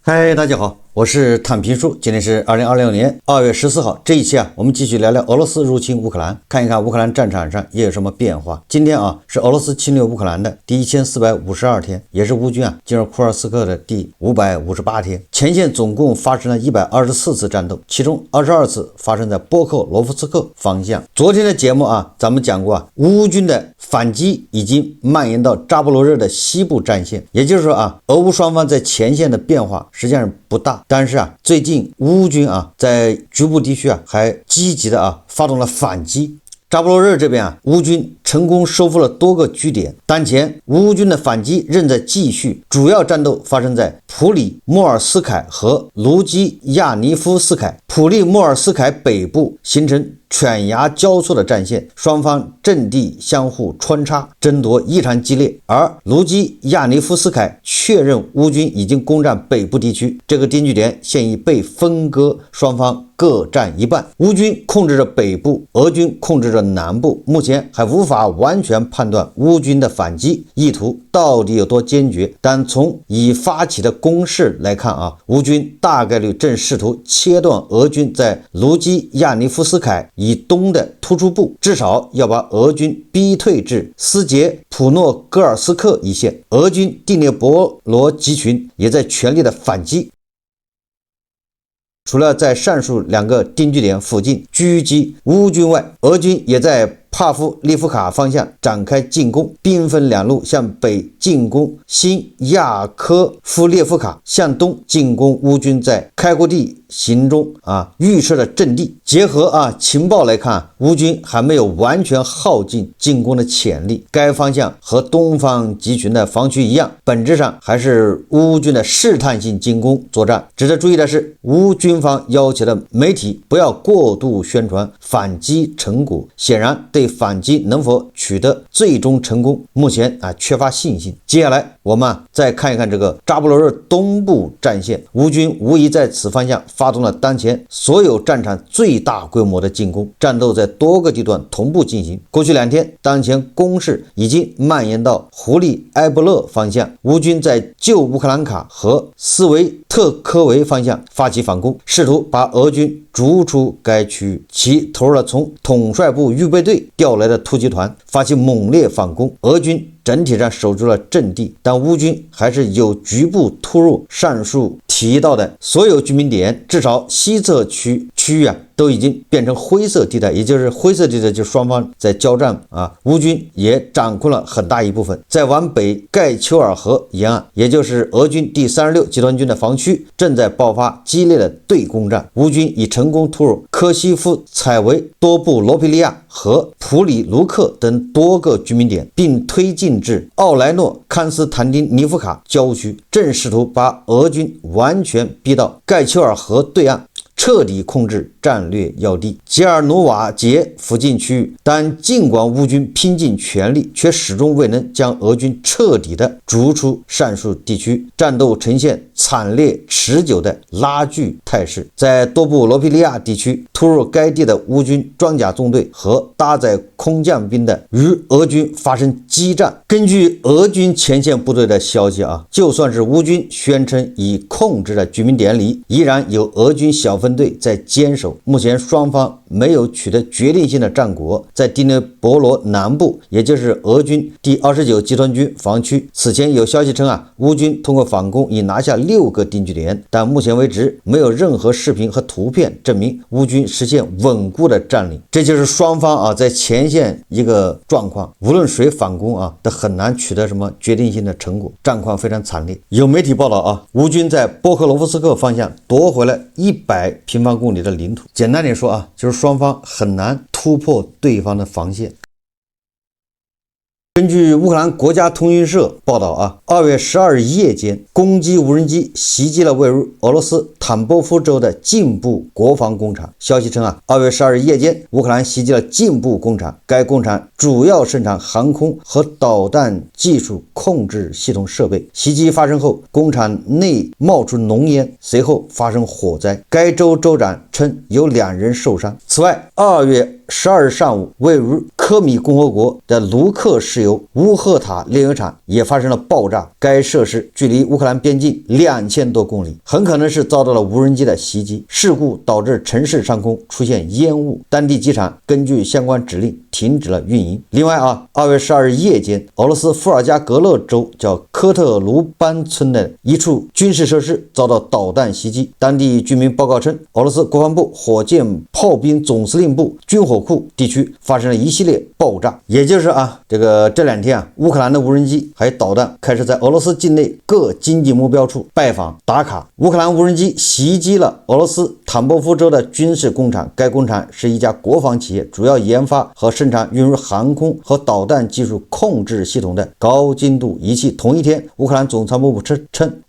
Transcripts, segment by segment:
嗨，大家好，我是探评书。今天是2026年2月14号。这一期我们继續聊聊俄羅斯入侵烏克蘭，看一看烏克蘭戰場上也有什麼變化。今天是俄羅斯侵略烏克蘭的第1452天，也是烏軍進入庫爾斯克的第558天。前線總共發生了124次戰鬥，其中22次發生在波克羅夫斯克方向。昨天的節目咱們講過烏軍的反擊已經蔓延到扎波羅熱的西部戰線，也就是說俄烏雙方在前線的變化實際上不大，但是最近烏軍在局部地區還積極的發動了反擊。扎波羅熱這邊烏軍成功收復了多個據點，當前烏軍的反擊仍在繼續，主要戰鬥發生在普里莫爾斯凱和盧基亞尼夫斯凱。普利莫爾斯凱北部形成犬牙交錯的戰線，雙方陣地相互穿插，爭奪異常激烈。而盧基亞尼夫斯凱確認烏軍已經攻占北部地區，這個定居點現已被分割，雙方各占一半。烏軍控制着北部，俄軍控制着南部，目前還無法完全判斷烏軍的反擊意圖到底有多堅決，但從已發起的攻勢來看烏軍大概率正試圖切斷俄軍在盧基亞尼夫斯凱以東的突出部，至少要把俄軍逼退至斯捷普諾戈爾斯克一線。俄軍第聶伯羅集群也在全力的反擊，除了在上述兩個定居點附近狙擊烏軍外，俄軍也在帕夫利夫卡方向展開進攻，兵分兩路向北進攻新亞科夫列夫卡，向東進攻烏軍在開闊地形中預設的陣地。結合情報來看，烏軍還沒有完全耗盡進攻的潛力，該方向和東方集群的防區一樣，本質上還是烏軍的試探性進攻作戰。值得注意的是，烏軍方要求的媒體不要過度宣傳反擊成果，顯然對反擊能否取得最終成功，目前缺乏信心。接下來我們再看一看這個扎波羅熱東部戰線，烏軍無疑在此方向發動了當前所有戰場最大規模的進攻，戰鬥在多個地段同步進行。過去2天，當前攻勢已經蔓延到胡利埃布勒方向，烏軍在舊烏克蘭卡和斯維特科維方向發起反攻，試圖把俄軍逐出該區域。其投入了從統帥部預備隊調來的突擊團，發起猛烈反攻。俄軍整體上守住了陣地，但烏軍還是有局部突入上述提到的所有居民點，至少西側區域都已經變成灰色地帶，也就是灰色地帶就雙方在交戰烏軍也掌控了很大一部分。在往北蓋丘爾河沿岸，也就是俄軍第36集團軍的防區，正在爆發激烈的對攻戰。烏軍已成功突入科西夫采維多布羅皮利亞和普里盧克等多個居民點，並推進至奧萊諾康斯坦丁尼夫卡郊區，正試圖把俄軍完全逼到蓋丘爾河對岸，徹底控制戰略要地吉爾努瓦捷附近區域。但儘管烏軍拼盡全力，卻始終未能將俄軍徹底的逐出上述地區，戰鬥呈現慘烈持久的拉鋸態勢。在多布羅皮利亞地區，突入該地的烏軍裝甲縱隊和搭載空降兵的與俄軍發生激戰。根據俄軍前線部隊的消息就算是烏軍宣稱已控制的居民點裡，依然有俄軍小分隊在堅守。目前雙方沒有取得決定性的戰果。在第聶伯羅南部，也就是俄軍第29集團軍防區，此前有消息稱烏軍通過反攻已拿下6個定居點，但目前為止沒有任何視頻和圖片證明烏軍實現穩固的佔領。這就是雙方在前線一個狀況，無論誰反攻都很難取得什麼決定性的成果，戰況非常慘烈。有媒體報道烏軍在波克羅夫斯克方向奪回了100平方公里的領土。簡單點說就是雙方很難突破對方的防線。根據烏克蘭國家通訊社報道2月12日夜間，攻擊無人機襲擊了位於俄羅斯坦波夫州的進步國防工廠。消息稱2月12日夜間，烏克蘭襲擊了進步工廠，該工廠主要生產航空和導彈技術控制系統設備。襲擊發生後，工廠內冒出濃煙，隨後發生火災。該州州長稱有2人受傷。此外，2月12日上午，位於科米共和國的盧克石油烏赫塔煉油廠也發生了爆炸。該設施距離烏克蘭邊境2000多公里，很可能是遭到了無人機的襲擊。事故導致城市上空出現煙霧，當地機場根據相關指令停止了運營。另外2月12日夜間，俄羅斯伏爾加格勒州叫科特盧班村的一處軍事設施遭到導彈襲擊。當地居民報告稱，俄羅斯國防部火箭炮兵總司令部軍火庫地區發生了一系列爆炸。也就是這兩天烏克蘭的無人機還有導彈開始在俄羅斯境內各經濟目標處拜訪打卡。烏克蘭無人機襲擊了俄羅斯坦波夫州的軍事工廠，該工廠是一家國防企業，主要研發和生產用於航空和導彈技術控制系統的高精度儀器。同一天，烏克蘭總參謀部稱，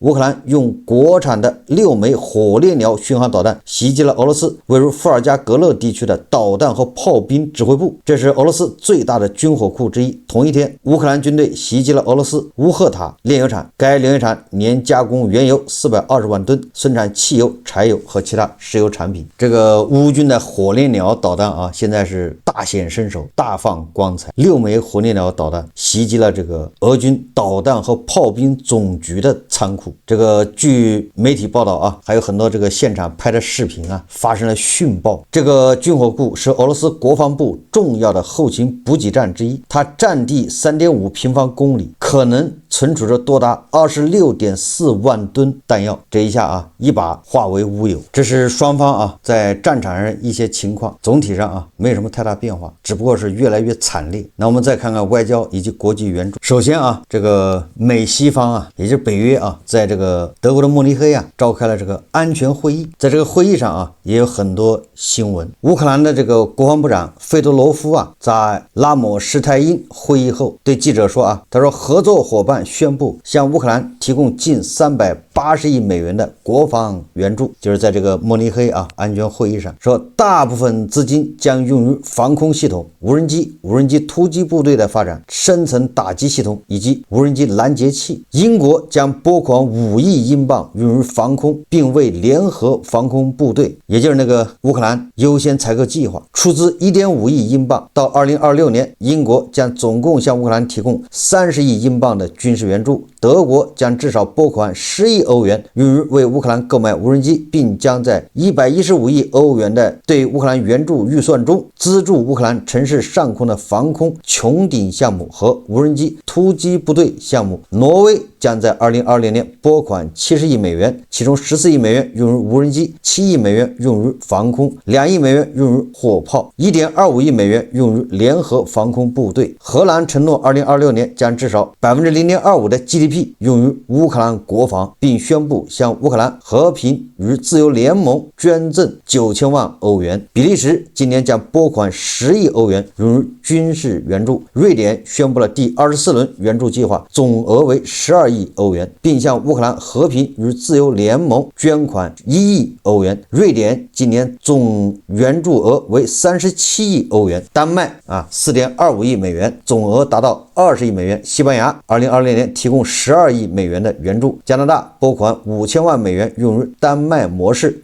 烏克蘭用國產的6枚火烈鳥巡航導彈襲擊了俄羅斯位於伏爾加格勒地區的導彈和炮兵指揮部，這是俄羅斯最大的軍火庫之一。同一天，烏克蘭軍隊襲擊了俄羅斯烏赫塔煉油廠，該煉油廠年加工原油420萬噸，生產汽油、柴油和其他石油產品。這個烏軍的火烈鳥導彈現在是大顯身手，大放光彩。6枚火烈鳥導彈襲擊了這個俄軍導彈和炮兵總局的倉庫。這個據媒體報道還有很多這個現場拍的視頻發生了殉爆。這個軍火庫是俄羅斯國防部重要的後勤補給站之一，它占地3.5平方公里，可能存儲着多達26.4萬噸彈藥。這一下一把化為烏有。這是雙方在戰場上一些情況，总體上沒有什麼太大变化，只不過是越來越慘烈。那我們再看看外交以及國際援助。首先這個美西方也就是北約在這個德國的慕尼黑召開了這個安全會議。在這個會議上也有很多新聞。烏克蘭的這個國防部長費多羅夫在拉姆施泰因會議後對記者說他說合作夥伴宣布向烏克蘭提供近380億美元的國防援助。就是在这个慕尼黑安全会議上說，大部分資金將用於防空系統、無人機突擊部隊的發展、深層打擊系統以及無人機攔截器。英國將撥款5億英鎊用於防空，並為聯合防空部隊，也就是那個烏克蘭優先採購計劃出資1.5億英鎊。到2026年，英國將總共向烏克蘭提供30億英鎊的軍事援助。德國將至少撥款10億歐元用於為烏克蘭購買無人機，並將在115億歐元的對烏克蘭援助預算中資助烏克蘭城市上空的防空穹頂項目和無人機突擊部隊項目。挪威將在2020年撥款70億美元，其中14億美元用於無人機，7億美元用於防空，2億美元用於火炮，1.25億美元用於聯合防空部隊。荷蘭承諾2026年將至少0.25%的 GDP 用於烏克蘭國防，並宣布向烏克蘭和平與自由聯盟捐贈9000萬歐元。比利時今年將撥款10億歐元用於軍事援助。瑞典宣布了第24輪援助計劃，總額為12億歐元，並向烏克蘭和平與自由聯盟捐款1億歐元。瑞典今年總援助額為37億歐元。丹麥4.25億美元，總額達到20億美元。西班牙2020年提供12億美元的援助。加拿大撥款5000萬美元用於丹麥模式，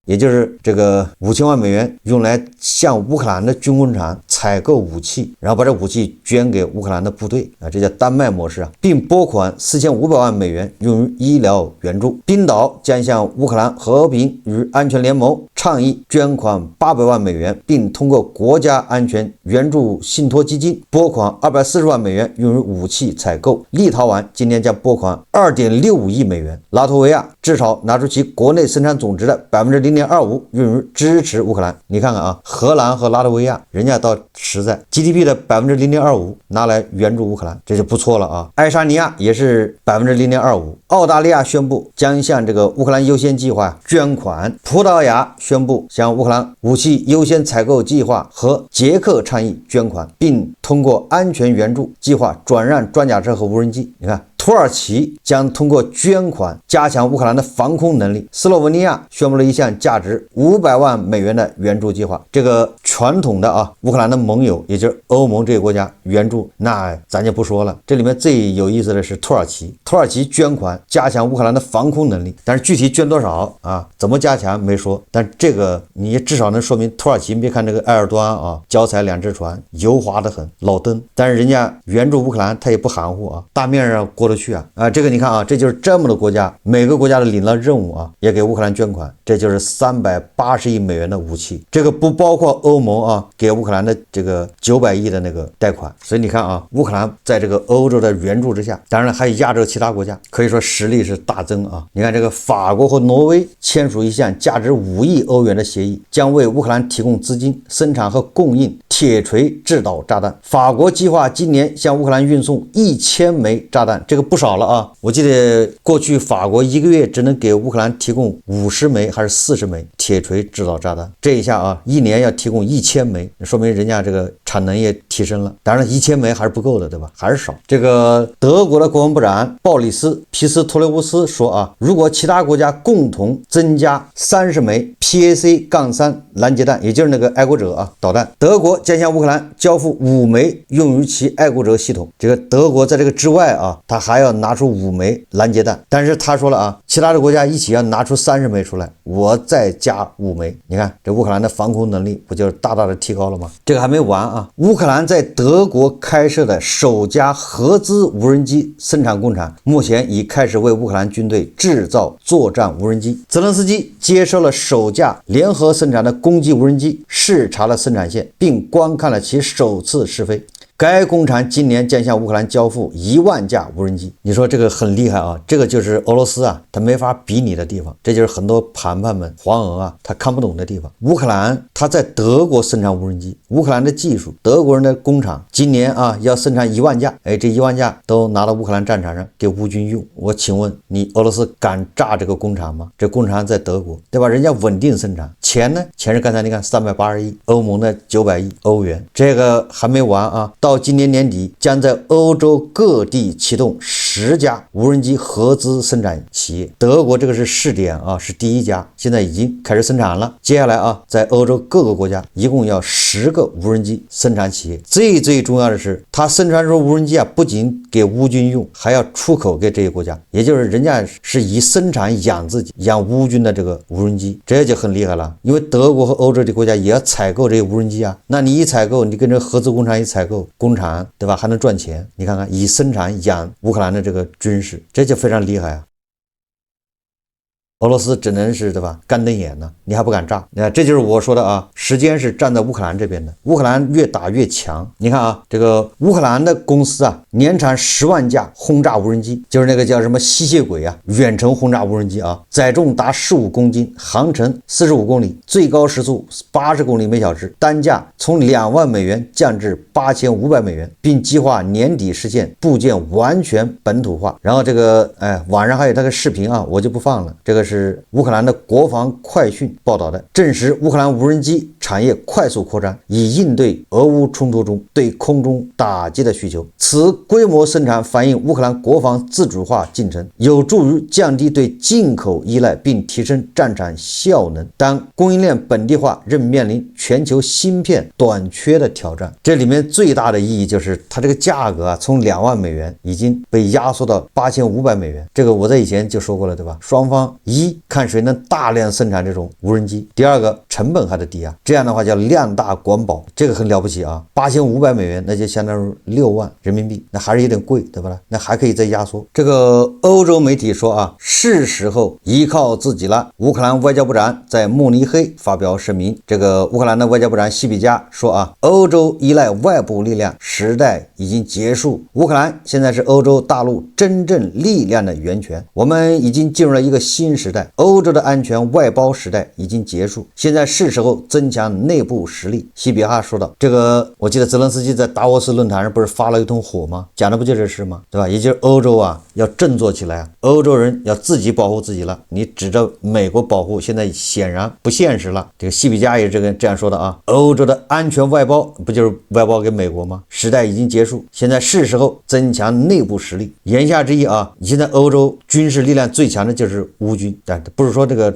也就是這個5000萬美元用來向烏克蘭的軍工廠採購武器，然後把這武器捐給烏克蘭的部隊這叫丹麥模式並撥款4500萬美元用於醫療援助。冰島將向烏克蘭和平與安全聯盟倡議捐款800萬美元，並通過國家安全援助信託基金撥款240萬美元用於武器採購。立陶宛今年將撥款2.65億美元。拉脫維亞至少拿出其國內生產總值的0.25%用於支持烏克蘭。你看看荷蘭和拉脫維亞人家倒實在 GDP 的0.25%拿來援助烏克蘭，這就不錯了愛沙尼亞也是0.25%。澳大利亞宣布將向這個烏克蘭優先計劃捐款。葡萄牙宣布向烏克蘭武器優先採購計劃和捷克倡議捐款，並通過安全援助計劃轉讓裝甲車和無人機。你看土耳其將通過捐款加強烏克蘭的防空能力。斯洛文尼亞宣布了一項價值500萬美元的援助計劃。这个傳統的烏克蘭的盟友，也就是歐盟這個國家援助，那咱就不說了。這裡面最有意思的是土耳其，土耳其捐款加強烏克蘭的防空能力，但是具體捐多少啊？怎麼加強沒說，但這個你至少能說明土耳其，別看這個埃爾多安啊，腳踩2隻船，油滑得很，老登，但是人家援助烏克蘭他也不含糊啊，大面上過得去啊。這個你看啊，這就是這麼的國家，每個國家的領了任務啊，也給烏克蘭捐款，這就是380億美元的武器，這個不包括歐盟啊給烏克蘭的這個900億的那個貸款。所以你看啊，烏克蘭在這個歐洲的援助之下，當然還有亞洲其他國家，可以說實力是大增啊。你看這個法國和挪威簽署一項價值5億歐元的協議，將為烏克蘭提供資金、生產和供應鐵錘制導炸彈。法國計劃今年向烏克蘭運送1000枚炸彈，這個不少了啊！我記得過去法國一個月只能給烏克蘭提供50枚還是40枚鐵錘制導炸彈，這一下啊，一年要提供1000枚，說明人家這個產能也提升了。當然1000枚還是不夠的，對吧？還是少。這個德國的國防部長鮑里斯·皮斯托雷烏斯說啊，如果其他國家共同增加30枚 PAC-3 攔截彈，也就是那個愛國者啊導彈，德國將向烏克蘭交付5枚用於其愛國者系統。這個德國在這個之外啊，他還要拿出5枚攔截彈，但是他說了啊，其他的國家一起要拿出30枚出來，我再加5枚。你看這烏克蘭的防空能力不就是大大的提高了嗎？這個還沒完啊，烏克蘭在德國開設的首家合資無人機生產工廠，目前已開始為烏克蘭軍隊製造作戰無人機。澤連斯基接收了首架聯合生產的攻擊無人機，視察了生產線，並觀看了其首次試飛。該工廠今年將向烏克蘭交付1萬架無人機。你說這個很厲害啊，這個就是俄羅斯啊，他沒法比擬的地方，這就是很多談判們黃俄啊，他看不懂的地方。烏克蘭他在德國生產無人機，烏克蘭的技術，德國人的工廠今年啊要生產1萬架，哎，這1萬架都拿到烏克蘭戰場上給烏軍用。我請問你，俄羅斯敢炸這個工廠嗎？這工廠在德國，對吧？人家穩定生產，錢呢？錢是剛才你看380億，歐盟的900億歐元，這個還沒完啊。到今年年底，將在歐洲各地啟動10家無人機合資生產企業。德國這個是試點啊，是第1家，現在已經開始生產了。接下來啊，在歐洲各個國家一共要10個無人機生產企業。最重要的是，它生產出無人機啊，不僅給烏軍用，還要出口給這些國家，也就是人家是以生產養自己，養烏軍的這個無人機，這就很厲害了。因為德國和歐洲的國家也要採購這些無人機啊，那你一採購，你跟這個合資工廠一採購，工廠對吧，還能賺錢。你看看，以生產養烏克蘭的這個軍事，這就非常厲害啊。俄羅斯只能是對吧，乾瞪眼呢，你還不敢炸。這就是我說的啊，時間是站在烏克蘭這邊的，烏克蘭越打越強。你看啊，這個烏克蘭的公司啊，年產10萬架轟炸無人機，就是那個叫什麼吸血鬼啊，遠程轟炸無人機啊，載重達15公斤，航程45公里，最高時速80公里每小時，單價從2萬美元降至8500美元，並計劃年底實現部件完全本土化。然後這個網上還有那個視頻啊，我就不放了，這個是烏克蘭的國防快訊報道的，證實烏克蘭無人機產業快速擴張，以應對俄烏衝突中對空中打擊的需求。此規模生產反映烏克蘭國防自主化進程，有助於降低對進口依賴，並提升戰場效能。但供應鏈本地化仍面臨全球芯片短缺的挑戰。這裡面最大的意義就是它這個價格啊，從2萬美元已經被壓縮到8500美元。這個我在以前就說過了，對吧？雙方看誰能大量生產這種無人機，第二個成本還得低啊，這樣的話叫量大管飽，這個很了不起啊。8500美元那就相當於6萬人民幣，那還是有點貴，對吧？那還可以再壓縮。這個歐洲媒體說啊，是時候依靠自己了。烏克蘭外交部長在慕尼黑發表聲明，這個烏克蘭的外交部長西比加說啊，歐洲依賴外部力量時代已經結束，烏克蘭現在是歐洲大陸真正力量的源泉，我們已經進入了一個新時代。代，歐洲的安全外包時代已經結束，現在是時候增強內部實力。西比哈說道。這個我記得澤倫斯基在達沃斯論壇上不是發了一通火嗎？講的不就這事嗎？對吧？也就是歐洲啊要振作起來啊，歐洲人要自己保護自己了。你指着美國保護，現在顯然不現實了。這個西比加也是这樣說的啊，歐洲的安全外包不就是外包給美國嗎？時代已經結束，現在是時候增強內部實力。言下之意啊，现在歐洲軍事力量最強的就是烏軍，但不是說這個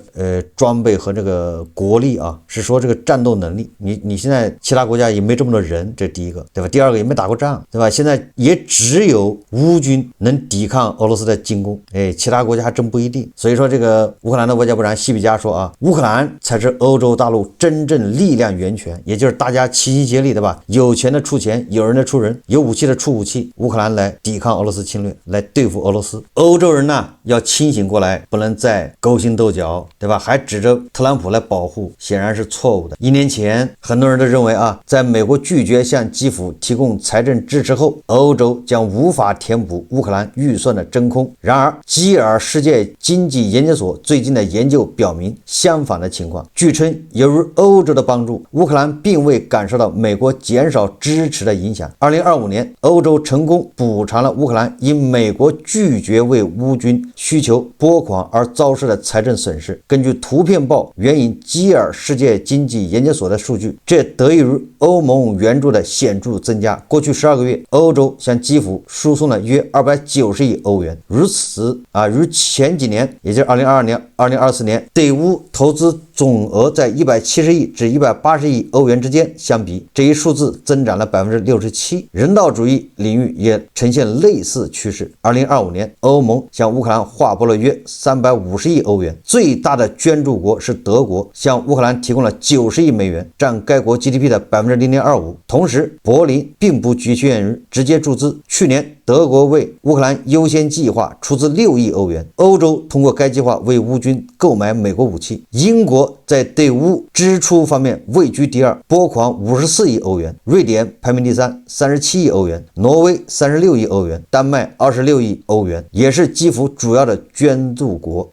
裝備和這個國力啊，是說這個戰鬥能力。你現在其他國家也沒這麼多人，這第一個，對吧？第二個也沒打過仗，對吧？現在也只有烏軍能抵抗俄羅斯的進攻，其他國家還真不一定。所以說这個烏克蘭的外交部長西比加說啊，烏克蘭才是歐洲大陸真正力量源泉，也就是大家齊心協力，對吧？有錢的出錢，有人的出人，有武器的出武器，烏克蘭來抵抗俄羅斯侵略，來對付俄羅斯。歐洲人呢要清醒過來，不能再勾心鬥角，對吧？還指着特朗普來保護，顯然是錯誤的。1年前很多人都認為啊，在美國拒絕向基輔提供財政支持後，歐洲將無法填補烏克蘭預算的真空。然而基爾世界經濟研究所最近的研究表明相反的情況。據稱，由於歐洲的幫助，烏克蘭並未感受到美國減少支持的影響。2025年，歐洲成功補償了烏克蘭因美國拒絕為烏軍需求撥款而遭受的財政損失。根據圖片報援引基爾世界經濟研究所的數據，這得益於歐盟援助的顯著增加。過去12個月，歐洲向基輔輸送了約290億歐元。如此與前幾年，也就是2022年、2024年對烏投資總額在170億至180億歐元之間相比，這一數字增長了67%。人道主義領域也呈現類似趨勢。2025年，歐盟向烏克蘭劃撥了約350億歐元，最大的捐助國是德國，向烏克蘭提供了90億美元，佔該國 GDP 的0.25%。同時，柏林並不局限於直接注資，去年德國為烏克蘭優先計劃出資6億歐元，歐洲通過該計劃為烏軍購買美國武器。英國在對烏支出方面位居第二，撥款54億歐元，瑞典排名第三，37億歐元，挪威36億歐元，丹麥26億歐元，也是基輔主要的捐助國。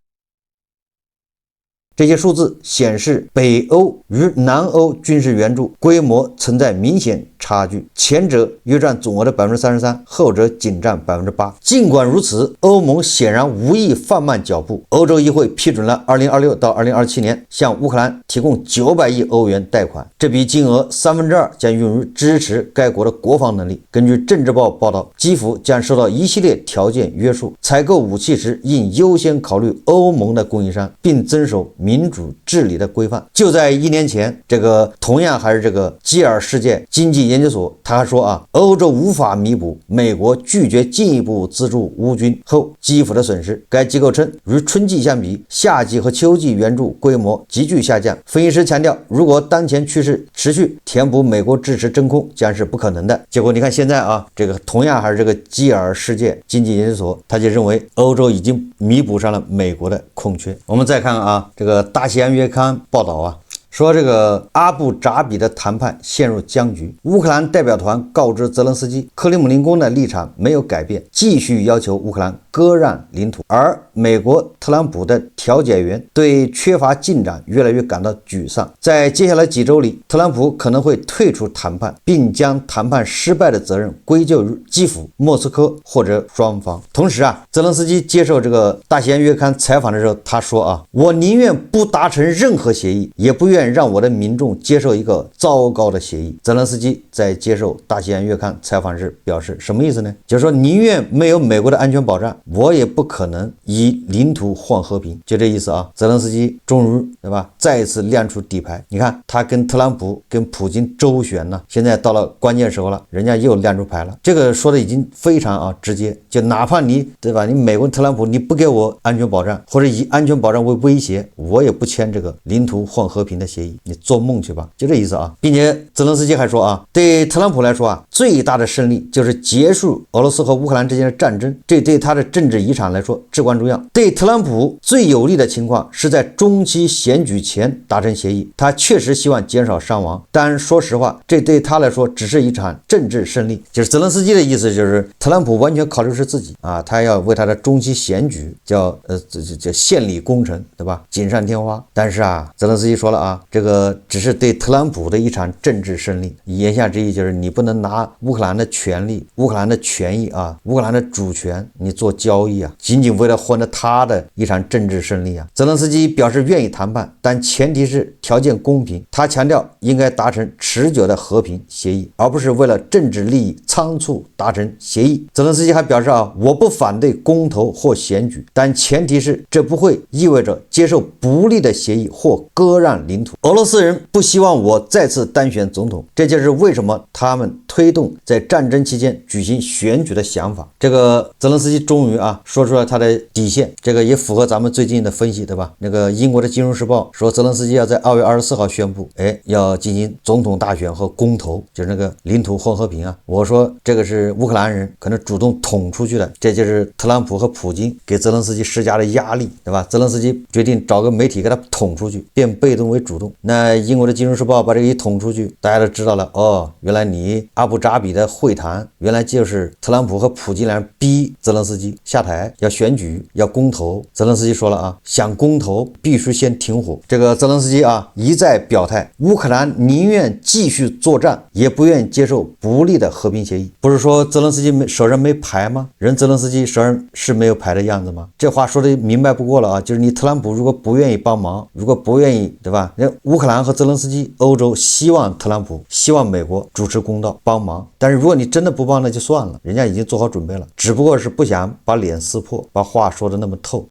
這些數字顯示，北歐與南歐軍事援助規模存在明顯差距，前者約佔總額的 33%， 後者僅佔 8%。儘管如此，歐盟顯然無意放慢腳步。歐洲議會批准了2026到2027年向烏克蘭提供900億歐元貸款，這筆金額2/3將用於支持該國的國防能力。根據政治報報道，基輔將受到一系列條件約束，採購武器時應優先考慮歐盟的供應商，並遵守民主治理的規範。就在1年前，這個同樣還是這個基爾世界經濟研究所，他還說歐洲無法彌補美國拒絕進一步資助烏軍後基輔的損失。該機構稱，與春季相比，夏季和秋季援助規模急劇下降。分析師強調，如果當前趨勢持續，填補美國支持真空將是不可能的。結果你看現在這個同樣還是這個基爾世界經濟研究所，他就認為歐洲已經彌補上了美國的空缺。我們再看這個大西洋月刊報道說這個阿布扎比的談判陷入僵局。烏克蘭代表團告知澤倫斯基，克里姆林宮的立場沒有改變，繼續要求烏克蘭割讓領土。而美國特朗普的調解員對缺乏進展越來越感到沮喪。在接下來幾周裡，特朗普可能會退出談判，並將談判失敗的責任歸咎於基輔、莫斯科或者雙方。同時澤倫斯基接受這個大西洋月刊採訪的時候，他說我寧願不達成任何協議，也不願讓我的民眾接受一個糟糕的協議。澤倫斯基在接受大西洋月刊採訪時表示，什麼意思呢？就是說寧願沒有美國的安全保障，我也不可能以領土換和平，就這意思澤倫斯基終於對吧，再一次亮出底牌。你看他跟特朗普跟普京周旋呢，現在到了關鍵時候了，人家又亮出牌了。這個說的已經非常直接，就哪怕你對吧，你美國特朗普你不給我安全保障，或者以安全保障為威脅，我也不簽這個領土換和平的協議，你做夢去吧，就這意思並且澤倫斯基還說對特朗普來說最大的勝利就是結束俄羅斯和烏克蘭之間的戰爭，這對他的政治遺產來說至關重要。對特朗普最有利的情況是在中期選舉前達成協議，他確實希望減少傷亡，但說實話，這對他來說只是一場政治勝利。就是澤連斯基的意思，就是特朗普完全考慮是自己啊，他要為他的中期選舉叫獻禮功臣，對吧？錦上添花。但是啊，澤連斯基說了啊，這個只是對特朗普的一場政治勝利，言下之意就是你不能拿烏克蘭的權利、烏克蘭的權益啊、烏克蘭的主權你做交易啊，僅僅為了換得他的一場政治勝利啊。澤連斯基表示願意談判，但前提是條件公平。他強調應該達成持久的和平協議，而不是為了政治利益倉促達成協議。澤連斯基還表示啊，我不反對公投或選舉，但前提是這不會意味着接受不利的協議或割讓領土。俄羅斯人不希望我再次當選總統，這就是為什麼他們推動在戰爭期間舉行選舉的想法。這個澤連斯基終於啊說出了他的底線，這個也符合咱們最近的分析，對吧？那個英國的金融時報說澤連斯基要在2月24號宣布，要進行總統大選和公投，就是那個領土混和平啊。我說這個是烏克蘭人可能主動捅出去的，這就是特朗普和普京給澤連斯基施加的壓力，对吧？澤連斯基決定找個媒體給他捅出去，變被動為主動。那英國的金融時報把這個一捅出去，大家都知道了哦，原來你阿布扎比的會談，原來就是特朗普和普京倆逼澤連斯基下台，要選舉，要公投。澤連斯基說了啊，想公投必須先停火。這個澤連斯基啊一再表態，烏克蘭寧願繼續作戰，也不願接受不利的和平協議。不是說澤連斯基手上沒牌嗎？人澤連斯基手上是沒有牌的樣子嗎？這話說的明白不過了啊，就是你特朗普如果不願意幫忙，如果不願意，对吧？那烏克蘭和澤连斯基，歐洲希望特朗普，希望美國主持公道幫忙，但是如果你真的不幫，那就算了，人家已經做好準備了，只不過是不想把臉撕破，把話說的那麼透。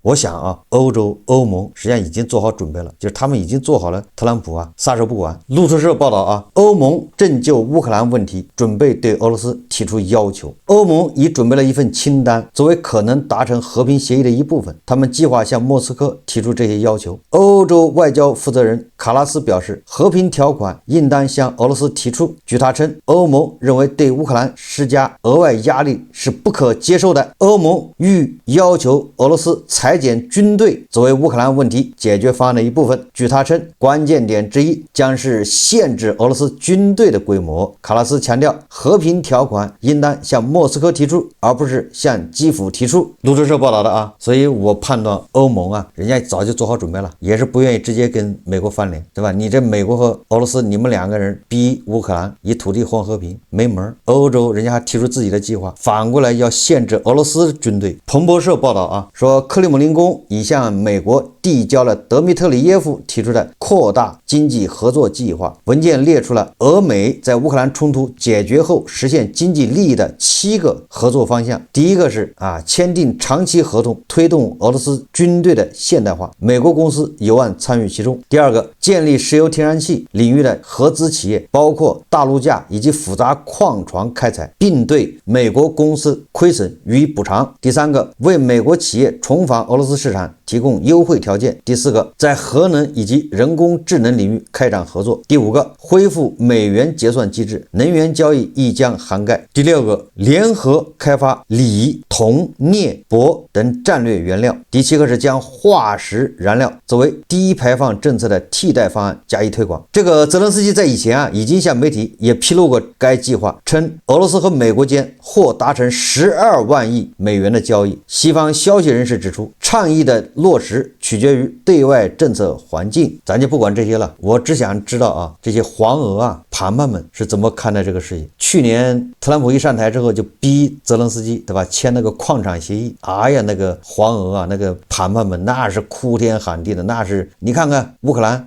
我想啊，歐洲歐盟實际上已經做好準備了，就是他們已經做好了特朗普啊撒手不管。路透社報道啊，歐盟正就烏克蘭問題準備對俄羅斯提出要求。歐盟已準備了一份清單，作為可能達成和平協議的一部分，他們計劃向莫斯科提出這些要求。歐洲外交負責人卡拉斯表示，和平條款應當向俄羅斯提出。據他稱，歐盟認為對烏克蘭施加額外壓力是不可接受的。歐盟欲要求俄羅斯裁減軍隊作為烏克蘭問題解決方案的一部分。據他稱，關鍵點之一將是限制俄羅斯軍隊的規模。卡拉斯強調，和平條款應當向莫斯科提出，而不是向基輔提出。路透社報道的啊，所以我判断歐盟啊，人家早就做好準備了，也是不願意直接跟美國翻臉，对吧？你這美國和俄羅斯，你們兩個人逼烏克蘭以土地混和平，沒門。歐洲人家還提出自己的計劃，反過來要限制俄羅斯軍隊。彭博社報道啊，說克里姆林宮已向美國遞交了德米特里耶夫提出的擴大經濟合作計劃。文件列出了俄美在烏克蘭衝突解決後實現經濟利益的7個合作方向。第一個是簽訂長期合同，推動俄羅斯軍隊的現代化，美國公司有望參與其中。第二個，建立石油天然氣領域的合資企業，包括大陸架以及複雜礦床開採，並對美國公司虧損予以補償。第三個，為美國企業重返俄羅斯市場提供優惠條件。第四個，在核能以及人工智能領域開展合作。第五個，恢復美元結算機制，能源交易亦將涵蓋。第六個，聯合開發鋰、銅、鎳、鉑等戰略原料。第七個是將化石燃料作為低排放政策的替代方案加以推廣。這個澤連斯基在以前已經向媒體也披露過該計劃，稱俄羅斯和美國間或達成12萬億美元的交易。西方消息人士指出，倡議的落實取決於對外政策環境。咱就不管這些了，我只想知道這些黄俄談判們是怎麼看待這個事情。去年特朗普一上台之後就逼澤連斯基，對吧，簽那個礦場協議。哎呀，那個黃俄那個談判們那是哭天喊地的，那是你看看烏克蘭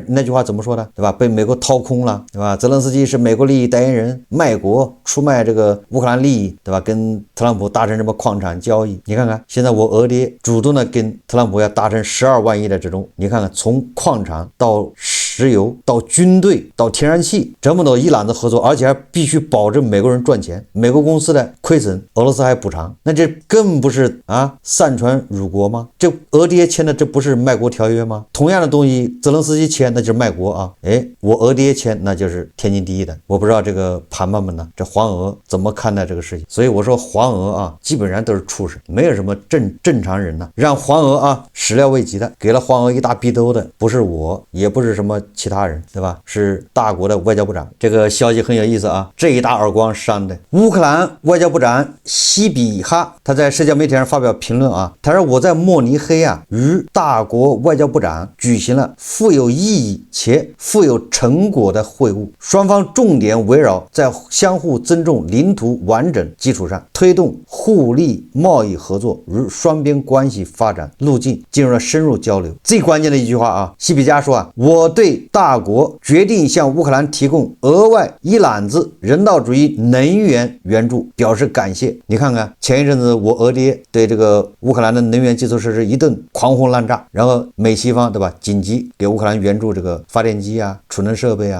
那句話怎麼說的，對吧？被美國掏空了，對吧？澤連斯基是美國利益代言人，賣國出賣這個烏克蘭利益，對吧？跟特朗普達成什麼礦場交易？你看看現在我俄爹主動的跟特朗普要達成12萬億的這種，你看看從礦場到石油到軍隊到天然氣這麼多一攬子合作，而且還必須保證美國人賺錢，美國公司的虧損俄羅斯還補償，那这更不是擅傳辱國嗎？這俄爹簽的這不是賣國條約嗎？同樣的東西澤連斯基簽那就是賣國啊，我俄爹簽那就是天經地義的。我不知道這個盤盤們呢，這黃俄怎麼看待這個事情？所以我說黃俄基本上都是畜生，沒有什麼正常人呢。讓黃俄始料未及的，給了黃俄一大逼兜的，不是我，也不是什麼其他人，對吧？是大國的外交部長。這個消息很有意思啊，這一大耳光扇的。烏克蘭外交部長西比哈他在社交媒體上發表評論他說我在慕尼黑與大國外交部長舉行了富有意義且富有成果的會晤，雙方重點圍繞在相互尊重領土完整基礎上，推動互利貿易合作與雙邊關係發展路徑進入了深入交流。最關鍵的一句話西比加說我對大國決定向烏克蘭提供額外一攬子人道主義能源援助表示感謝。你看看前一陣子我俄爹對這個烏克蘭的能源基礎設施一頓狂轟濫炸，然後美西方對吧，緊急給烏克蘭援助這個發電機儲能設備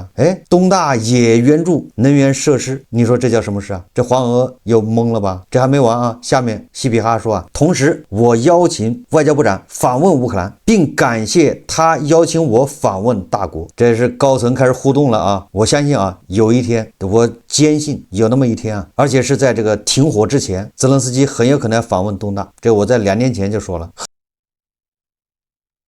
東大也援助能源設施，你說這叫什麼事這黃俄又懵了吧？這還沒完下面西比哈說同時我邀請外交部長訪問烏克蘭，並感謝他邀請我訪問大國。這是高層開始互動了我相信有一天，我堅信有那麼一天而且是在这個停火之前，澤連斯基很有可能要訪問東大，這我在2年前就說了。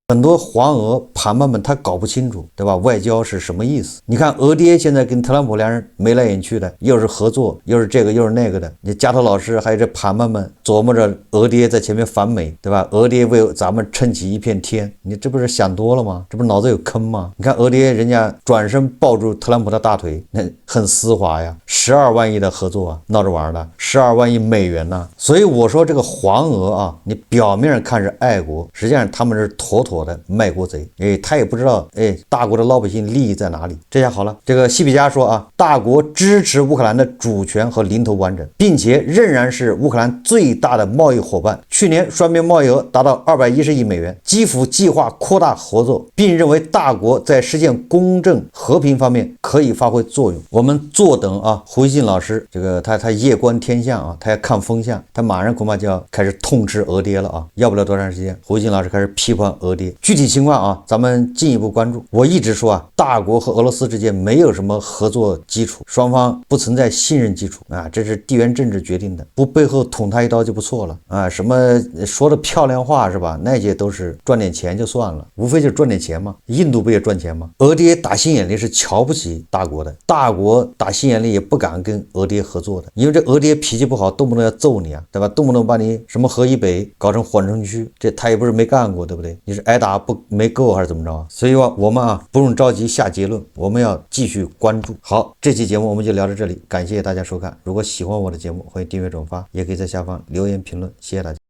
很多黃俄盤盘們他搞不清楚，對吧？外交是什麼意思？你看俄爹現在跟特朗普兩人眉來眼去的，又是合作，又是這個又是那個的。你加頭老師還有這盤盤們琢磨着俄爹在前面反美，對吧？俄爹為咱們撐起一片天，你這不是想多了嗎？這不是腦子有坑嗎？你看俄爹人家轉身抱住特朗普的大腿，那很絲滑呀，12萬億的合作鬧着玩的，12萬億美元呢。所以我說這個黃俄你表面上看是愛國，實際上他們是妥妥的賣國賊，他也不知道大國的老百姓利益在哪裡。這下好了，這個西比加說大國支持烏克蘭的主權和領土完整，並且仍然是烏克蘭最大的貿易夥伴。去年雙邊貿易額達到210億美元。基輔計劃擴大合作，並認為大國在實現公正和平方面可以發揮作用。我們坐等胡錫進老師，這個他夜觀天象他要看風向，他馬上恐怕就要開始痛斥俄爹了要不了多長時間，胡錫進老師開始批判俄爹。具體情況咱們進一步關注。我一直說大國和俄羅斯之間沒有什麼合作基礎，雙方不存在信任基礎這是地缘政治決定的，不背後捅他一刀就不錯了什麼說的漂亮話是吧？那些都是賺點錢就算了，無非就是賺點錢嘛。印度不也賺錢嗎？俄爹打心眼裡是瞧不起大國的，大國打心眼裡也不敢跟俄爹合作的，因為這俄爹脾氣不好，動不動要揍你對吧？動不動把你什麼河以北搞成緩衝區，這他也不是沒幹過，對不對？你是挨打沒夠還是怎麼着所以我們不用着急下結論，我們要繼續關注。好，這期節目我們就聊到這裡，感謝大家收看。如果喜歡我的節目，歡迎訂閱轉發，也可以在下方留言評論，謝謝大家。